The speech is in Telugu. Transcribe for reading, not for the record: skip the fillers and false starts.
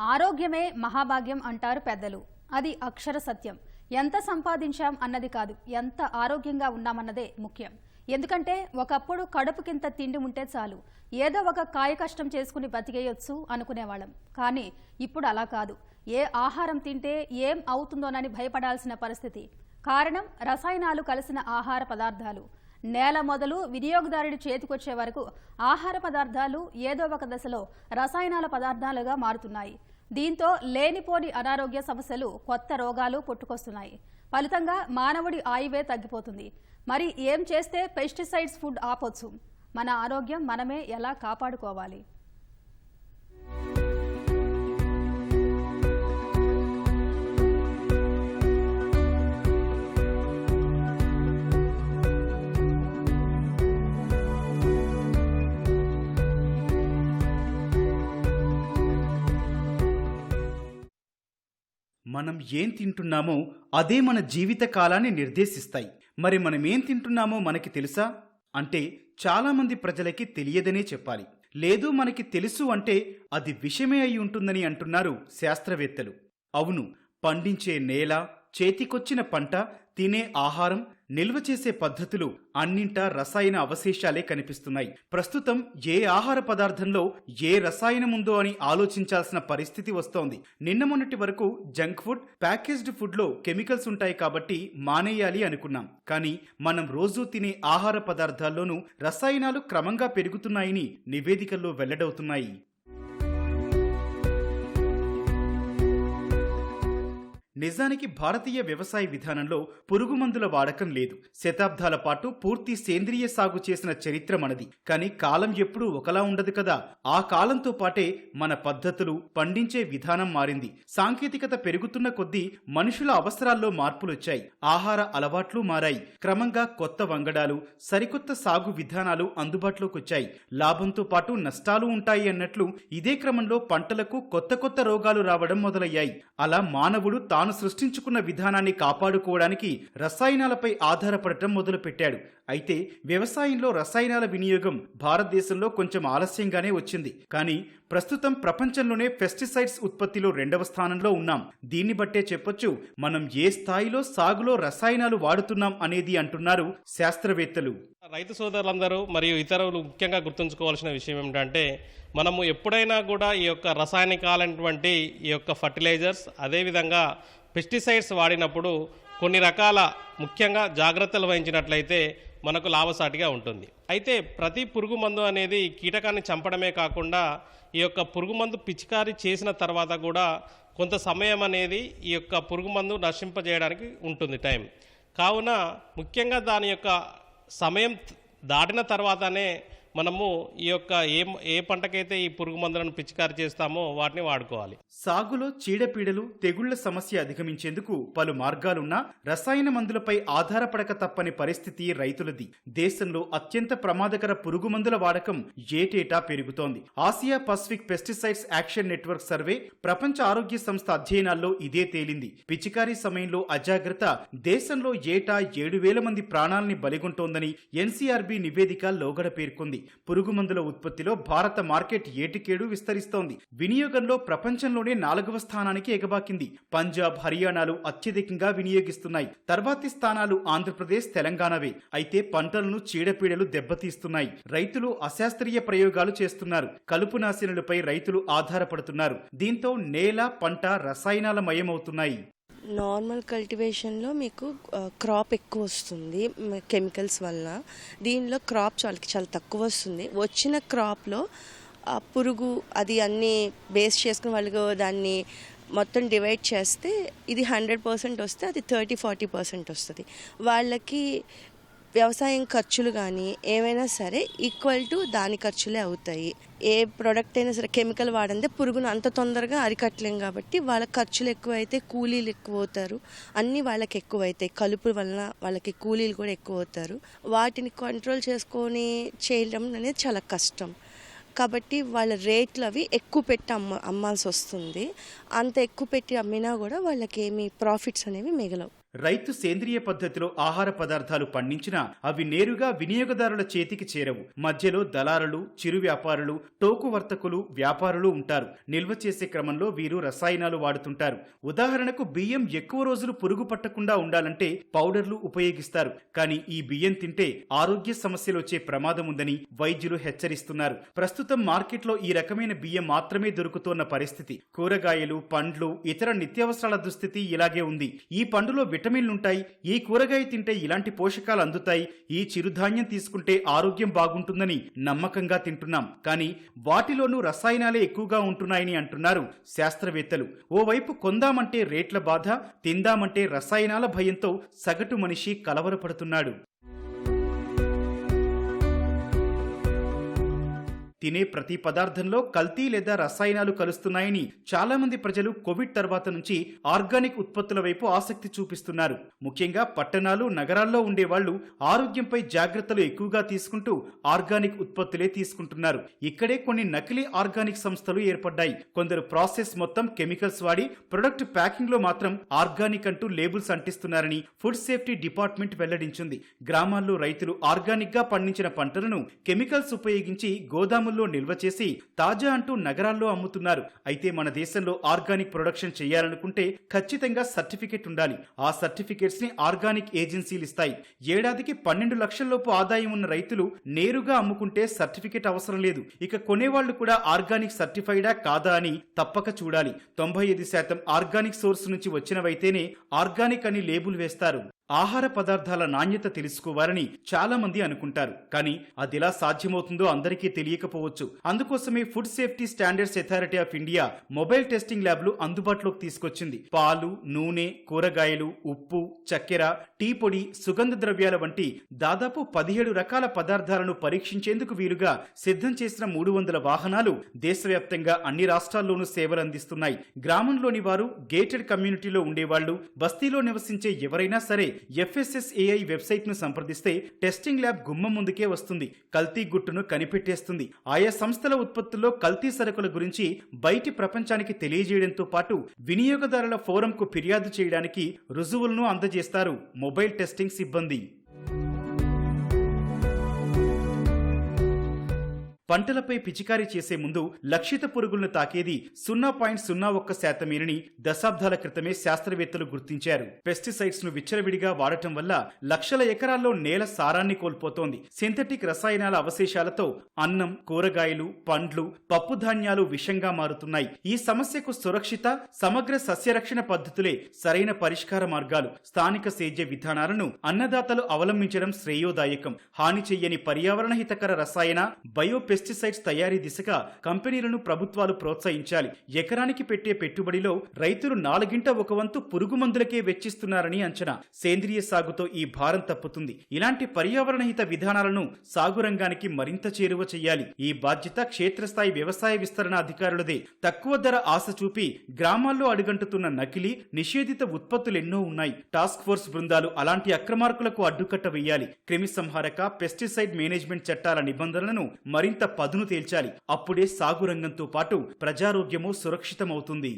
ఆరోగ్యమే మహాభాగ్యం అంటారు పెద్దలు. అది అక్షర సత్యం. ఎంత సంపాదించాం అన్నది కాదు, ఎంత ఆరోగ్యంగా ఉన్నామన్నదే ముఖ్యం. ఎందుకంటే ఒకప్పుడు కడుపుకింత తిండి ఉంటే చాలు, ఏదో ఒక కాయ కష్టం చేసుకుని బతికేయొచ్చు అనుకునేవాళ్ళం. కానీ ఇప్పుడు అలా కాదు. ఏ ఆహారం తింటే ఏం అవుతుందోనని భయపడాల్సిన పరిస్థితి. కారణం రసాయనాలు కలిసిన ఆహార పదార్థాలు. నేల మొదలు వినియోగదారుడి చేతికొచ్చే వరకు ఆహార పదార్థాలు ఏదో ఒక దశలో రసాయనాల పదార్థాలుగా మారుతున్నాయి. దీంతో లేనిపోని అనారోగ్య సమస్యలు, కొత్త రోగాలు పుట్టుకొస్తున్నాయి. ఫలితంగా మానవుడి ఆయువే తగ్గిపోతుంది. మరి ఏం చేస్తే పెస్టిసైడ్స్ ఫుడ్ ఆపొచ్చు? మన ఆరోగ్యం మనమే ఎలా కాపాడుకోవాలి? మనం ఏం తింటున్నామో అదే మన జీవిత కాలాన్ని నిర్దేశిస్తాయి. మరి మనం ఏం తింటున్నామో మనకి తెలుసా అంటే చాలామంది ప్రజలకి తెలియదనే చెప్పాలి. లేదు మనకి తెలుసు అంటే అది విషమే అయి ఉంటుందని అంటున్నారు శాస్త్రవేత్తలు. అవును, పండించే నేల, చేతికొచ్చిన పంట, తినే ఆహారం, నిల్వ చేసే పద్ధతులు అన్నింటా రసాయన అవశేషాలే కనిపిస్తున్నాయి. ప్రస్తుతం ఏ ఆహార పదార్థంలో ఏ రసాయనం ఉందో అని ఆలోచించాల్సిన పరిస్థితి వస్తోంది. నిన్న మొన్నటి వరకు జంక్ ఫుడ్, ప్యాకేజ్డ్ ఫుడ్లో కెమికల్స్ ఉంటాయి కాబట్టి మానేయాలి అనుకున్నాం. కానీ మనం రోజూ తినే ఆహార పదార్థాల్లోనూ రసాయనాలు క్రమంగా పెరుగుతున్నాయని నివేదికల్లో వెల్లడవుతున్నాయి. నిజానికి భారతీయ వ్యవసాయ విధానంలో పురుగుమందుల వాడకం లేదు. శతాబ్దాల పాటు పూర్తి సేంద్రియ సాగు చేసిన చరిత్ర మనది. కానీ కాలం ఎప్పుడూ ఒకలా ఉండదు కదా. ఆ కాలంతో పాటే మన పద్ధతులు, పండించే విధానం మారింది. సాంకేతికత పెరుగుతున్న కొద్దీ మనుషుల అవసరాల్లో మార్పులొచ్చాయి. ఆహార అలవాట్లు మారాయి. క్రమంగా కొత్త వంగడాలు, సరికొత్త సాగు విధానాలు అందుబాటులోకి వచ్చాయి. లాభంతో పాటు నష్టాలు ఉంటాయి అన్నట్లు ఇదే క్రమంలో పంటలకు కొత్త కొత్త రోగాలు రావడం మొదలయ్యాయి. అలా మానవుడు తాను సృష్టించుకున్న విధానాన్ని కాపాడుకోవడానికి రసాయనాలపై ఆధారపడటం మొదలుపెట్టాడు. అయితే వ్యవసాయంలో రసాయనాల వినియోగం భారతదేశంలో కొంచెం ఆలస్యంగానే వచ్చింది. కానీ ప్రస్తుతం ప్రపంచంలోనే పెస్టిసైడ్స్ ఉత్పత్తిలో 2వ స్థానంలో ఉన్నాం. దీన్ని బట్టే చెప్పొచ్చు మనం ఏ స్థాయిలో సాగులో రసాయనాలు వాడుతున్నాం అనేది అంటున్నారు శాస్త్రవేత్తలు. రైతు సోదరులందరూ మరియు ఇతరులు ముఖ్యంగా గుర్తుంచుకోవాల్సిన విషయం ఏమిటంటే, మనము ఎప్పుడైనా కూడా ఈ యొక్క రసాయనికాలైనటువంటి ఈ యొక్క ఫర్టిలైజర్స్, అదేవిధంగా పెస్టిసైడ్స్ వాడినప్పుడు కొన్ని రకాల ముఖ్యంగా జాగ్రత్తలు వహించినట్లయితే మనకు లాభసాటిగా ఉంటుంది. అయితే ప్రతి పురుగు మందు అనేది కీటకాన్ని చంపడమే కాకుండా ఈ యొక్క పురుగు మందు పిచికారీ చేసిన తర్వాత కూడా కొంత సమయం అనేది ఈ యొక్క పురుగు మందు నశింపజేయడానికి ఉంటుంది టైం. కావున ముఖ్యంగా దాని యొక్క సమయం దాటిన తర్వాతనే మనము ఈ యొక్క ఏ పంటకైతే ఈ పురుగు మందులను పిచికారి చేస్తామో వాటిని వాడుకోవాలి. సాగులో చీడపీడలు, తెగుళ్ల సమస్య అధిగమించేందుకు పలు మార్గాలున్నా రసాయన మందులపై ఆధారపడక తప్పని పరిస్థితి రైతులది. దేశంలో అత్యంత ప్రమాదకర పురుగు మందుల వాడకం ఏటేటా పెరుగుతోంది. Asia Pacific pesticides action network survey, ప్రపంచ ఆరోగ్య సంస్థ అధ్యయనాల్లో ఇదే తేలింది. పిచికారీ సమయంలో అజాగ్రత్త దేశంలో ఏటా 7,000 మంది ప్రాణాలని బలిగొంటోందని ఎన్సీఆర్బీ నివేదిక లోగడ పేర్కొంది. పురుగు మందుల ఉత్పత్తిలో భారత మార్కెట్ ఏటికేడు విస్తరిస్తోంది. వినియోగంలో ప్రపంచంలోనే 4వ స్థానానికి ఎగబాకింది. పంజాబ్, హర్యానాలు అత్యధికంగా వినియోగిస్తున్నాయి. తర్వాతి స్థానాలు ఆంధ్రప్రదేశ్, తెలంగాణవే. అయితే పంటలను చీడపీడలు దెబ్బతీస్తున్నాయి. రైతులు అశాస్త్రీయ ప్రయోగాలు చేస్తున్నారు. కలుపు నాశనులపై రైతులు ఆధారపడుతున్నారు. దీంతో నేల, పంట రసాయనాల మయమవుతున్నాయి. నార్మల్ కల్టివేషన్లో మీకు క్రాప్ ఎక్కువ వస్తుంది కెమికల్స్ వల్ల. దీనిలో క్రాప్ చాలా తక్కువ వస్తుంది. వచ్చిన క్రాప్లో పురుగు అది అన్నీ బేస్ చేసుకుని వాళ్ళు దాన్ని మొత్తం డివైడ్ చేస్తే ఇది 100% వస్తే అది 30-40% వస్తుంది. వాళ్ళకి వ్యవసాయం ఖర్చులు కానీ ఏమైనా సరే ఈక్వల్ టు దాని ఖర్చులే అవుతాయి. ఏ ప్రోడక్ట్ అయినా సరే కెమికల్ వాడందే పురుగును అంత తొందరగా అరికట్టలేం కాబట్టి వాళ్ళ ఖర్చులు ఎక్కువైతే కూలీలు ఎక్కువ అవుతారు. అన్నీ వాళ్ళకి ఎక్కువైతాయి. కలుపు వలన వాళ్ళకి కూలీలు కూడా ఎక్కువ అవుతారు. వాటిని కంట్రోల్ చేసుకొని చేయడం అనేది చాలా కష్టం. కాబట్టి వాళ్ళ రేట్లు అవి ఎక్కువ పెట్టి అమ్మాల్సి వస్తుంది. అంత ఎక్కువ పెట్టి అమ్మినా కూడా వాళ్ళకి ఏమి ప్రాఫిట్స్ అనేవి మిగలవు. రైతు సేంద్రియ పద్ధతిలో ఆహార పదార్థాలు పండించినా అవి నేరుగా వినియోగదారుల చేతికి చేరవు. మధ్యలో దళారులు, చిరు వ్యాపారులు, టోకు వర్తకులు, వ్యాపారులు ఉంటారు. నిల్వ చేసే క్రమంలో వీరు రసాయనాలు వాడుతుంటారు. ఉదాహరణకు బియ్యం ఎక్కువ రోజులు పురుగు పట్టకుండా ఉండాలంటే పౌడర్లు ఉపయోగిస్తారు. కానీ ఈ బియ్యం తింటే ఆరోగ్య సమస్యలు వచ్చే ప్రమాదం ఉందని వైద్యులు హెచ్చరిస్తున్నారు. ప్రస్తుతం మార్కెట్లో ఈ రకమైన బియ్యం మాత్రమే దొరుకుతోన్న పరిస్థితి. కూరగాయలు, పండ్లు, ఇతర నిత్యావసరాల దుస్థితి ఇలాగే ఉంది. ఈ పండులో విటమిన్లుంటాయి, ఈ కూరగాయ తింటే ఇలాంటి పోషకాలు అందుతాయి, ఈ చిరుధాన్యం తీసుకుంటే ఆరోగ్యం బాగుంటుందని నమ్మకంగా తింటున్నాం. కానీ వాటిలోనూ రసాయనాలే ఎక్కువగా ఉంటున్నాయని అంటున్నారు శాస్త్రవేత్తలు. ఓవైపు కొందామంటే రేట్ల బాధ, తిందామంటే రసాయనాల భయంతో సగటు మనిషి కలవరపడుతున్నాడు. తినే ప్రతి పదార్థంలో కల్తీ లేదా రసాయనాలు కలుస్తున్నాయని చాలా మంది ప్రజలు కోవిడ్ తర్వాత నుంచి ఆర్గానిక్ ఉత్పత్తుల వైపు ఆసక్తి చూపిస్తున్నారు. ముఖ్యంగా పట్టణాలు, నగరాల్లో ఉండేవాళ్లు ఆరోగ్యంపై జాగ్రత్తలు ఎక్కువగా తీసుకుంటూ ఆర్గానిక్ ఉత్పత్తులే తీసుకుంటున్నారు. ఇక్కడే కొన్ని నకిలీ ఆర్గానిక్ సంస్థలు ఏర్పడ్డాయి. కొందరు ప్రాసెస్ మొత్తం కెమికల్స్ వాడి ప్రొడక్ట్ ప్యాకింగ్ లో మాత్రం ఆర్గానిక్ అంటూ లేబుల్స్ అంటిస్తున్నారని ఫుడ్ సేఫ్టీ డిపార్ట్మెంట్ వెల్లడించింది. గ్రామాల్లో రైతులు ఆర్గానిక్ గా పండించిన పంటలను కెమికల్స్ ఉపయోగించి గోదాము నిల్వ చేసి తాజా అంటూ నగరాల్లో అమ్ముతున్నారు. అయితే మన దేశంలో ఆర్గానిక్ ప్రొడక్షన్ చేయాలనుకుంటే ఖచ్చితంగా సర్టిఫికెట్ ఉండాలి. ఆ సర్టిఫికెట్స్ ని ఆర్గానిక్ ఏజెన్సీలు ఇస్తాయి. ఏడాదికి 12 లక్షల్లోపు ఆదాయం ఉన్న రైతులు నేరుగా అమ్ముకుంటే సర్టిఫికెట్ అవసరం లేదు. ఇక కొనేవాళ్లు కూడా ఆర్గానిక్ సర్టిఫైడా కాదా అని తప్పక చూడాలి. 95% ఆర్గానిక్ సోర్స్ నుంచి వచ్చినవైతేనే ఆర్గానిక్ అని లేబుల్ వేస్తారు. ఆహార పదార్థాల నాణ్యత తెలుసుకోవాలని చాలా మంది అనుకుంటారు. కానీ అదిలా సాధ్యమవుతుందో అందరికీ తెలియకపోవచ్చు. అందుకోసమే food safety standards authority of India mobile testing ల్యాబ్లు అందుబాటులోకి తీసుకొచ్చింది. పాలు, నూనె, కూరగాయలు, ఉప్పు, చక్కెర, టీ పొడి, సుగంధ ద్రవ్యాల వంటి దాదాపు 17 రకాల పదార్థాలను పరీక్షించేందుకు వీలుగా సిద్ధం చేసిన 300 వాహనాలు దేశవ్యాప్తంగా అన్ని రాష్ట్రాల్లోనూ సేవలందిస్తున్నాయి. గ్రామంలోని వారు, గేటెడ్ కమ్యూనిటీలో ఉండేవాళ్లు, బస్తీలో నివసించే ఎవరైనా సరే FSSAI వెబ్సైట్ ను సంప్రదిస్తే టెస్టింగ్ ల్యాబ్ గుమ్మం ముందుకే వస్తుంది. కల్తీ గుట్టును కనిపెట్టేస్తుంది. ఆయా సంస్థల ఉత్పత్తుల్లో కల్తీ సరుకుల గురించి బయటి ప్రపంచానికి తెలియజేయడంతో పాటు వినియోగదారుల ఫోరంకు ఫిర్యాదు చేయడానికి రుజువులను అందజేస్తారు మొబైల్ టెస్టింగ్ సిబ్బంది. పంటలపై పిచికారీ చేసే ముందు లక్షిత పురుగులను తాకేది 0.01%. దశాబ్దాల క్రితమే శాస్త్రవేత్తలు గుర్తించారు. పెస్టిసైడ్స్ ను విచ్చలవిడిగా వాడటం వల్ల లక్షల ఎకరాల్లో నేల సారాన్ని కోల్పోతోంది. సింథటిక్ రసాయనాల అవశేషాలతో అన్నం, కూరగాయలు, పండ్లు, పప్పు ధాన్యాలు విషంగా మారుతున్నాయి. ఈ సమస్యకు సురక్షిత, సమగ్ర సస్యరక్షణ పద్ధతులే సరైన పరిష్కార మార్గాలు. స్థానిక సేద్య విధానాలను అన్నదాతలు అవలంబించడం శ్రేయోదాయకం. హాని చెయ్యని పర్యావరణ హితకర రసాయన, బయో పెస్టిసైడ్స్ తయారీ దిశగా కంపెనీలను ప్రభుత్వాలు ప్రోత్సహించాలి. ఎకరానికి పెట్టే పెట్టుబడిలో రైతులు 4/1 పురుగు మందులకే వెచ్చిస్తున్నారని అంచనా. సేంద్రియ సాగుతో ఈ భారం తప్పుతుంది. ఇలాంటి పర్యావరణ హిత విధానాలను సాగు రంగానికి మరింత చేరువ చేయాలి. ఈ బాధ్యత క్షేత్రస్థాయి వ్యవసాయ విస్తరణ అధికారులదే. తక్కువ ధర ఆశ చూపి గ్రామాల్లో అడుగంటుతున్న నకిలీ, నిషేధిత ఉత్పత్తులెన్నో ఉన్నాయి. టాస్క్ ఫోర్స్ బృందాలు అలాంటి అక్రమార్కులకు అడ్డుకట్ట వేయాలి. క్రిమి సంహారక, పెస్టిసైడ్ మేనేజ్మెంట్ చట్టాల నిబంధనలను మరింత పదును తేల్చాలి. అప్పుడే సాగు రంగంతో పాటు ప్రజారోగ్యమూ సురక్షితమవుతుంది.